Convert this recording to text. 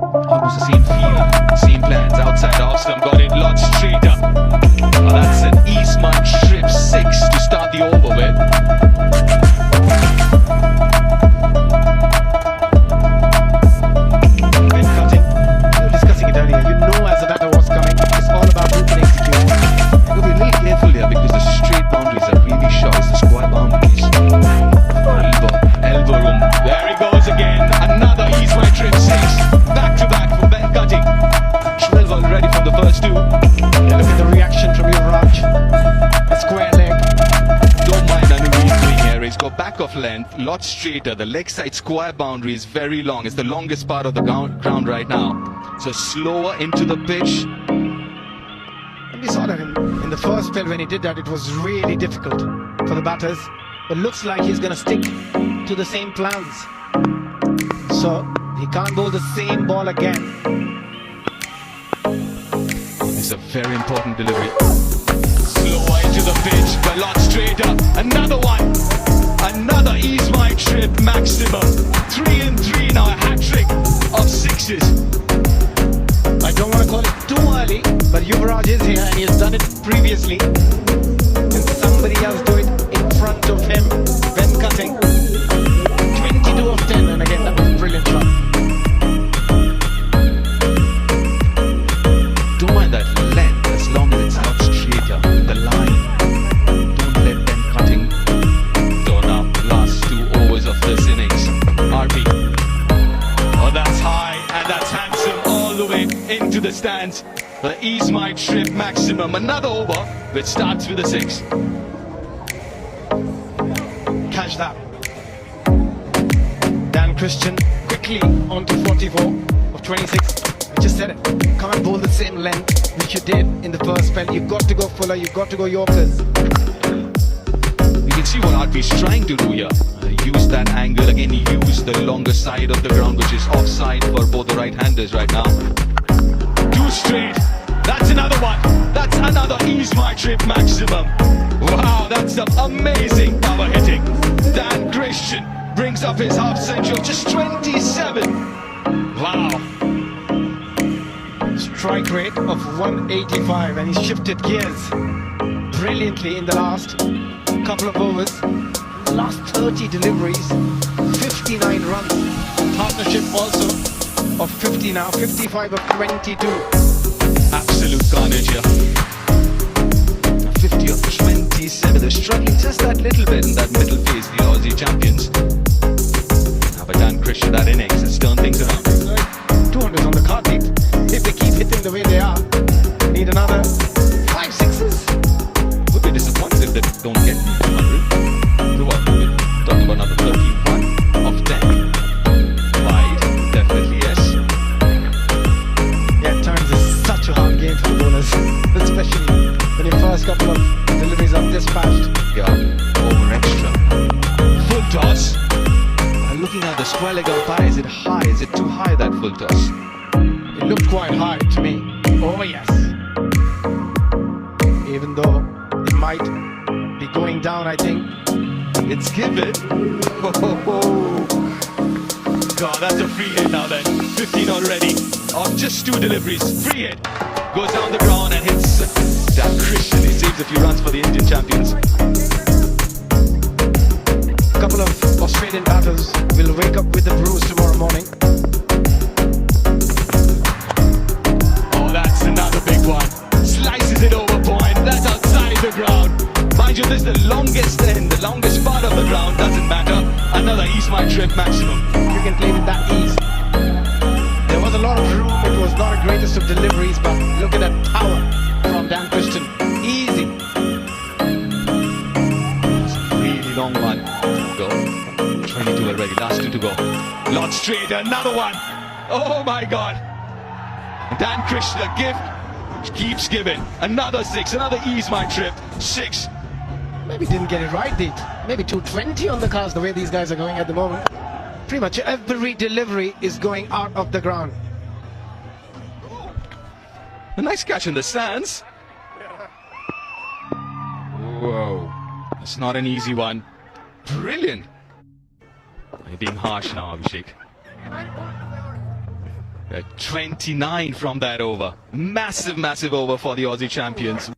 Almost the same feel, same plans. Outside Arsenal got it lot straighter. That's an Eastman trip 6 to start the over with. Ben Cutting, we were discussing it earlier. You know as the batter what's coming. It's all about who can execute. You've got to be really careful here because the straight boundaries are really short. It's the square boundaries. Elbow room. There he goes again. Another Eastman trip 6. Back to back for Ben Cutting. 12 already from the first two. Yeah, look at the reaction from Yuvraj. A square leg. Don't mind anything he's doing here. He's got back of length, lot straighter. The leg side square boundary is very long. It's the longest part of the ground right now. So slower into the pitch. And we saw that in the first spell when he did that, it was really difficult for the batters. But looks like he's going to stick to the same plans. So he can't bowl the same ball again. It's a very important delivery. Slower into the pitch, but lot straighter. Another one. Another Ease My Trip maximum. 3 and 3 now, a hat-trick of 6s. I don't want to call it too early, but Yuvraj is here and he has done it previously. And somebody else do it in front of him. Ben Cutting. 22 of 10, and again that was a brilliant shot. Don't mind that length as long as it's not straighter. The line. Don't let Ben Cutting turn up last 2 overs of this innings. RP. Oh, that's high and that's handsome all the way into the stands. The Ease My Trip maximum. Another over which starts with a 6. Catch that. Dan Christian quickly onto 44 of 26. I just said it. Can't bowl the same length which you did in the first spell. You've got to go fuller, you've got to go Yorkers. You can see what RP is trying to do here. Use that angle again. Use the longer side of the ground, which is offside for both the right-handers right now. 2 straight. That's another one. That's another Ease My Trip maximum. Wow, that's some amazing power hitting. Dan Christian brings up his half century of just 27. Wow. Strike rate of 185, and he's shifted gears brilliantly in the last couple of overs. Last 30 deliveries, 59 runs. Partnership also of 50 now, 55 of 22. Absolute carnage here. 50 of 27. They're struggling just that little bit in that middle phase, the Aussie champions. But Dan Christian, that innings has turned things around. 200's on the card, mate. If they keep hitting the way they are, need another 5 6s. Would be disappointed if they don't get 200. So what? We're talking about another 31 of 10. Wide, definitely yes. Yeah, at times it's such a hard game for the bowlers, especially when your first couple of deliveries are dispatched. Yeah, over extra. Full toss. Looking at the square leg umpire, is it high? Is it too high, that full toss? It looked quite high to me. Oh yes. Even though it might be going down, I think. It's given. Oh. God, that's a free hit now then. 15 already. Of just 2 deliveries. Free hit. Goes down the ground and hits Dan Christian. He saves a few runs for the Indian champions. A couple of Australian batters will wake up with the bruise tomorrow morning. Oh, that's another big one. Slices it over point. That's outside the ground. Mind you, this is the longest end, the longest part of the ground. Doesn't matter. Another Ease My Trip maximum. You can play with that ease. There was a lot of room. It was not the greatest of deliveries, but look at that power from Dan Christian. Easy. Really long one. Go. 22 already. Last 2 to go. Lot straight. Another one. Oh my God. Dan Christian, a gift keeps giving. Another 6. Another Ease My Trip 6. Maybe didn't get it right, did? Maybe 220 on the cards the way these guys are going at the moment. Pretty much every delivery is going out of the ground. A nice catch in the stands. Whoa. That's not an easy one. Brilliant. You're being harsh now, Abhishek. 29 from that over. Massive over for the Aussie champions.